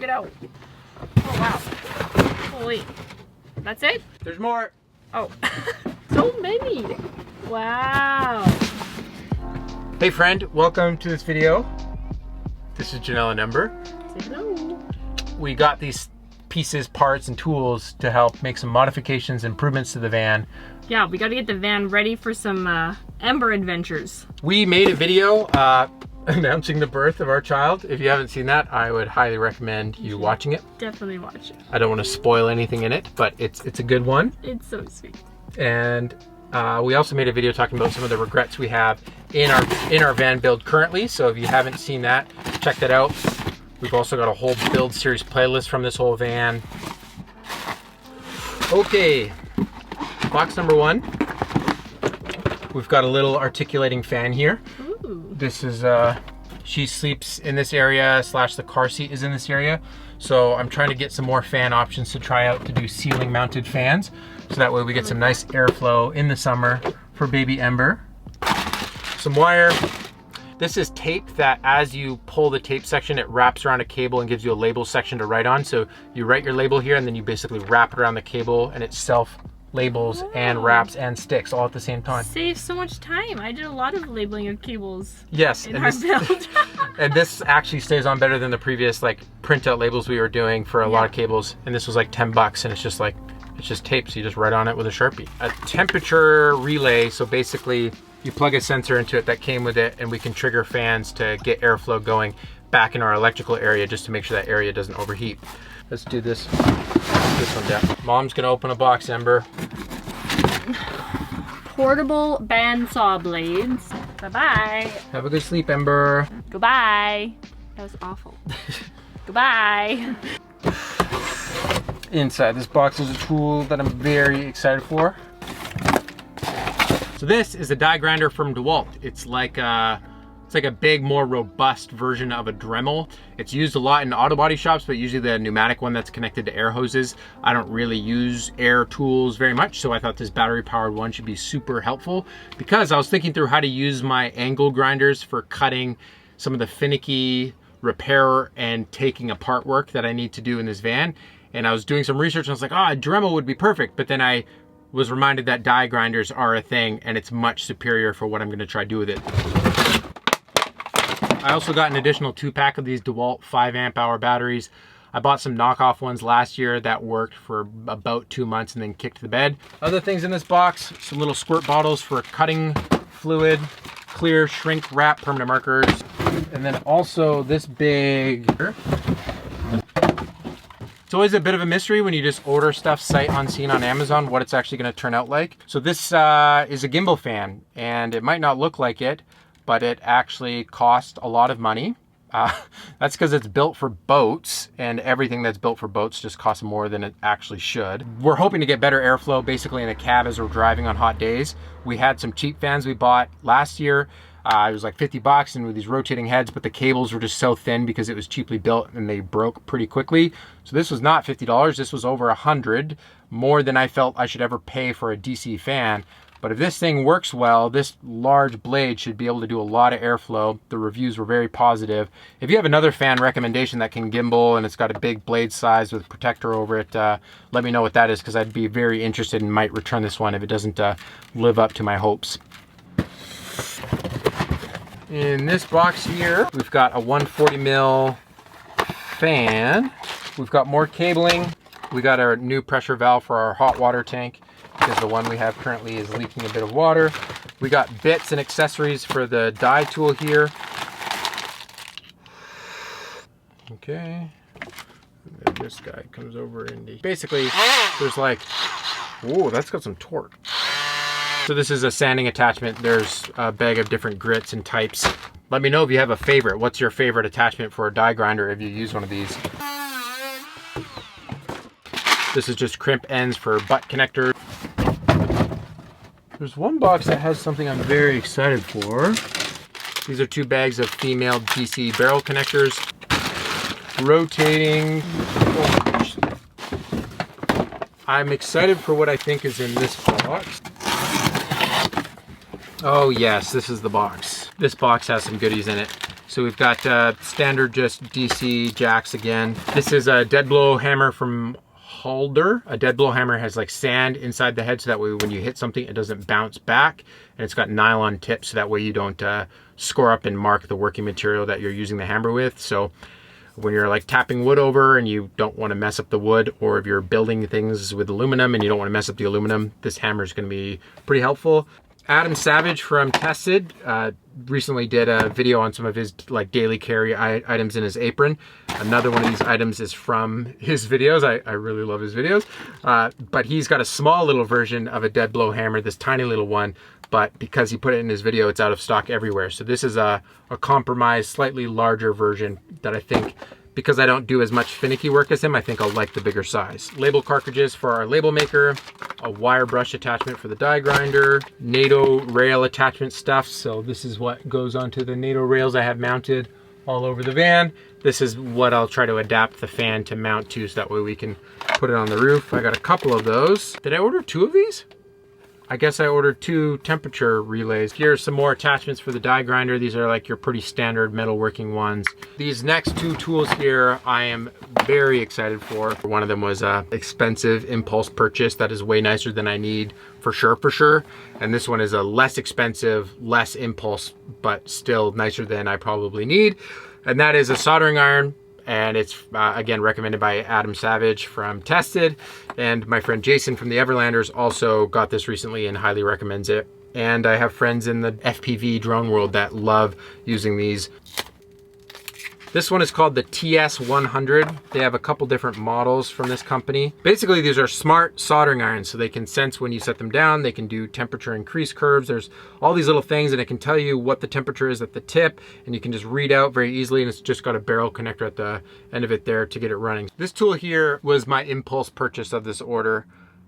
it out. Oh, wow. Holy. That's it? There's more. Oh, so many. Wow. Hey friend, welcome to this video. This is Janelle and Ember. Say hello. We got these pieces, parts, and tools to help make some modifications, improvements to the van. Yeah, we got to get the van ready for some Ember adventures. We made a video announcing the birth of our child. If you haven't seen that, I would highly recommend you watching it. Definitely watch it. I don't want to spoil anything in it, but it's a good one. It's so sweet. And we also made a video talking about some of the regrets we have in our van build currently. So if you haven't seen that, check that out. We've also got a whole build series playlist from this whole van. Okay, box number one. We've got a little articulating fan here. Ooh. This is, she sleeps in this area / the car seat is in this area. So I'm trying to get some more fan options to try out to do ceiling mounted fans. So that way we get some nice airflow in the summer for baby Ember. Some wire. This is tape that as you pull the tape section, it wraps around a cable and gives you a label section to write on. So you write your label here and then you basically wrap it around the cable and it self labels and wraps and sticks all at the same time. Saves so much time. I did a lot of labeling of cables. Yes, in our build. and this actually stays on better than the previous like printout labels we were doing for a lot of cables. And this was like 10 bucks and it's just like, it's just tape, so you just write on it with a Sharpie. A temperature relay, so basically you plug a sensor into it that came with it and we can trigger fans to get airflow going back in our electrical area just to make sure that area doesn't overheat. Let's do this one down. Mom's gonna open a box, Ember. Portable bandsaw blades. Bye-bye. Have a good sleep, Ember. Goodbye. That was awful. Goodbye. Inside this box is a tool that I'm very excited for. So this is a die grinder from DeWalt. It's like a big, more robust version of a Dremel. It's used a lot in auto body shops, but usually the pneumatic one that's connected to air hoses. I don't really use air tools very much, so I thought this battery powered one should be super helpful because I was thinking through how to use my angle grinders for cutting some of the finicky repair and taking apart work that I need to do in this van. And I was doing some research and I was like, oh, a Dremel would be perfect. But then I was reminded that die grinders are a thing and it's much superior for what I'm gonna try to do with it. I also got an additional 2-pack of these DeWalt 5 amp hour batteries. I bought some knockoff ones last year that worked for about 2 months and then kicked the bed. Other things in this box, some little squirt bottles for cutting fluid, clear shrink wrap permanent markers, and then also this big, it's always a bit of a mystery when you just order stuff sight unseen on Amazon, what it's actually gonna turn out like. So this is a gimbal fan, and it might not look like it, but it actually cost a lot of money. That's because it's built for boats, and everything that's built for boats just costs more than it actually should. We're hoping to get better airflow basically in the cab as we're driving on hot days. We had some cheap fans we bought last year. It was like 50 bucks and with these rotating heads, but the cables were just so thin because it was cheaply built and they broke pretty quickly. So this was not $50, this was over $100, more than I felt I should ever pay for a DC fan. But if this thing works well, this large blade should be able to do a lot of airflow. The reviews were very positive. If you have another fan recommendation that can gimbal and it's got a big blade size with a protector over it, let me know what that is because I'd be very interested and might return this one if it doesn't live up to my hopes. In this box here, we've got a 140 mil fan. We've got more cabling. We got our new pressure valve for our hot water tank because the one we have currently is leaking a bit of water. We got bits and accessories for the die tool here. Okay. And then this guy comes over and basically there's like, whoa, that's got some torque. So this is a sanding attachment. There's a bag of different grits and types. Let me know if you have a favorite. What's your favorite attachment for a die grinder if you use one of these? This is just crimp ends for butt connectors. There's one box that has something I'm very excited for. These are 2 bags of female DC barrel connectors. Rotating. I'm excited for what I think is in this box. Oh yes, this is the box. This box has some goodies in it. So we've got standard just DC jacks again. This is a dead blow hammer from Halder. A dead blow hammer has like sand inside the head, so that way when you hit something, it doesn't bounce back. And it's got nylon tips, so that way you don't score up and mark the working material that you're using the hammer with. So when you're like tapping wood over and you don't want to mess up the wood, or if you're building things with aluminum and you don't want to mess up the aluminum, this hammer is going to be pretty helpful. Adam Savage from Tested recently did a video on some of his like daily carry items in his apron. Another one of these items is from his videos. I really love his videos. But he's got a small little version of a dead blow hammer, this tiny little one, but because he put it in his video, it's out of stock everywhere. So this is a compromised, slightly larger version that I think, because I don't do as much finicky work as him, I think I'll like the bigger size. Label cartridges for our label maker, a wire brush attachment for the die grinder, NATO rail attachment stuff. So this is what goes onto the NATO rails I have mounted all over the van. This is what I'll try to adapt the fan to mount to, so that way we can put it on the roof. I got a couple of those. Did I order 2 of these? I guess I ordered 2 temperature relays. Here's some more attachments for the die grinder. These are like your pretty standard metalworking ones. These next 2 tools here, I am very excited for. One of them was a expensive impulse purchase that is way nicer than I need for sure. And this one is a less expensive, less impulse, but still nicer than I probably need. And that is a soldering iron. And it's, again, recommended by Adam Savage from Tested. And my friend Jason from the Everlanders also got this recently and highly recommends it. And I have friends in the FPV drone world that love using these. This one is called the TS100. They have a couple different models from this company. Basically, these are smart soldering irons, so they can sense when you set them down. They can do temperature increase curves. There's all these little things, and it can tell you what the temperature is at the tip, and you can just read out very easily, and it's just got a barrel connector at the end of it there to get it running. This tool here was my impulse purchase of this order.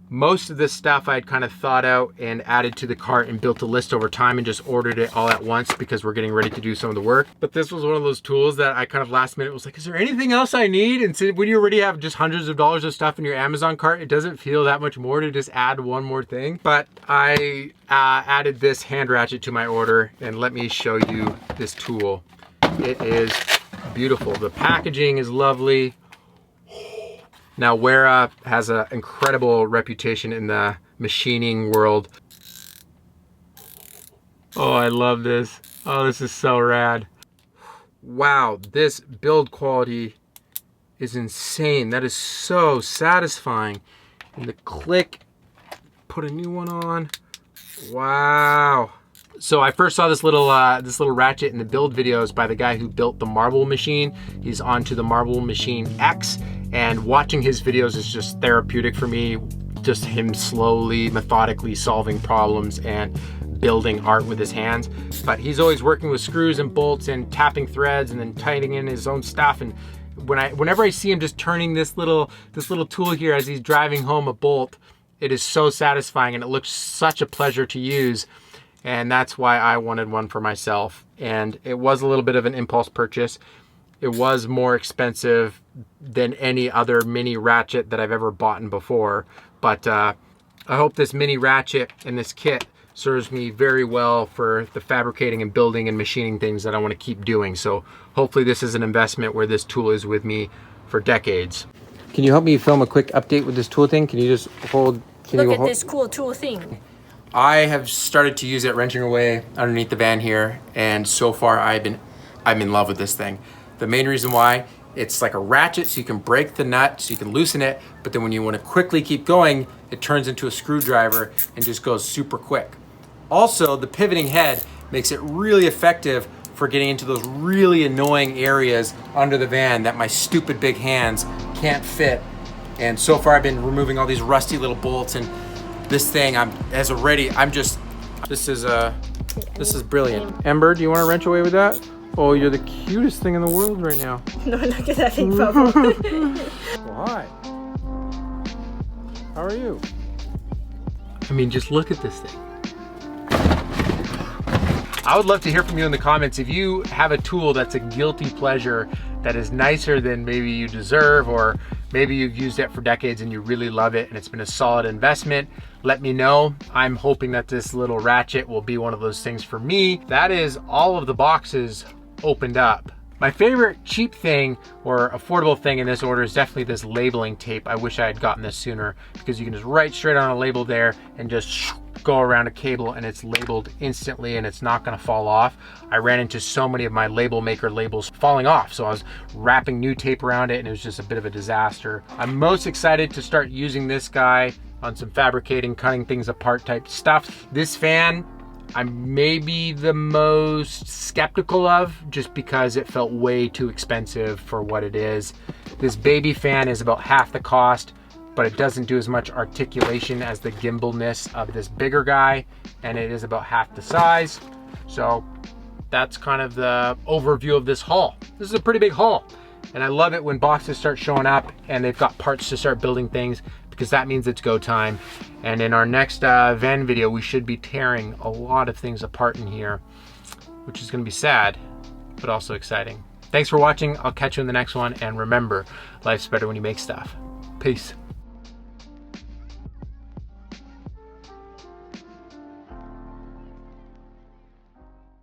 Most of this stuff I'd kind of thought out and added to the cart and built a list over time and just ordered it all at once because we're getting ready to do some of the work. But this was one of those tools that I kind of last minute was like, is there anything else I need? And so when you already have just hundreds of dollars of stuff in your Amazon cart, it doesn't feel that much more to just add one more thing. But I added this hand ratchet to my order, and let me show you this tool. It is beautiful. The packaging is lovely. Now, Wera has an incredible reputation in the machining world. Oh, I love this. Oh, this is so rad. Wow, this build quality is insane. That is so satisfying. And the click, put a new one on. Wow. So I first saw this little ratchet in the build videos by the guy who built the Marble Machine. He's onto the Marble Machine X, and watching his videos is just therapeutic for me. Just him slowly, methodically solving problems and building art with his hands. But he's always working with screws and bolts and tapping threads and then tightening in his own stuff. And whenever I see him just turning this little tool here as he's driving home a bolt, it is so satisfying, and it looks such a pleasure to use. And that's why I wanted one for myself. And it was a little bit of an impulse purchase. It was more expensive than any other mini ratchet that I've ever bought before. But I hope this mini ratchet and this kit serves me very well for the fabricating and building and machining things that I want to keep doing. So hopefully this is an investment where this tool is with me for decades. Can you help me film a quick update with this tool thing? Can you just hold? Look at this cool tool thing. I have started to use it wrenching away underneath the van here, and so far I'm in love with this thing. The main reason why, it's like a ratchet, so you can break the nut, so you can loosen it, but then when you want to quickly keep going, it turns into a screwdriver and just goes super quick. Also, the pivoting head makes it really effective for getting into those really annoying areas under the van that my stupid big hands can't fit. And so far I've been removing all these rusty little bolts, and this thing this is brilliant. Ember, do you want to wrench away with that? Oh, you're the cutest thing in the world right now. No, look at that big bubble. Well, hi. How are you? I mean, just look at this thing. I would love to hear from you in the comments if you have a tool that's a guilty pleasure that is nicer than maybe you deserve, or maybe you've used it for decades and you really love it and it's been a solid investment. Let me know. I'm hoping that this little ratchet will be one of those things for me. That is all of the boxes opened up. My favorite cheap thing or affordable thing in this order is definitely this labeling tape. I wish I had gotten this sooner because you can just write straight on a label there and just go around a cable and it's labeled instantly and it's not gonna fall off. I ran into so many of my label maker labels falling off, so I was wrapping new tape around it and it was just a bit of a disaster. I'm most excited to start using this guy on some fabricating, cutting things apart type stuff. This fan, I'm maybe the most skeptical of, just because it felt way too expensive for what it is. This baby fan is about half the cost, but it doesn't do as much articulation as the gimbalness of this bigger guy, and it is about half the size. So that's kind of the overview of this haul. This is a pretty big haul, and I love it when boxes start showing up and they've got parts to start building things, because that means it's go time. And in our next van video, we should be tearing a lot of things apart in here, which is gonna be sad, but also exciting. Thanks for watching. I'll catch you in the next one. And remember, life's better when you make stuff. Peace.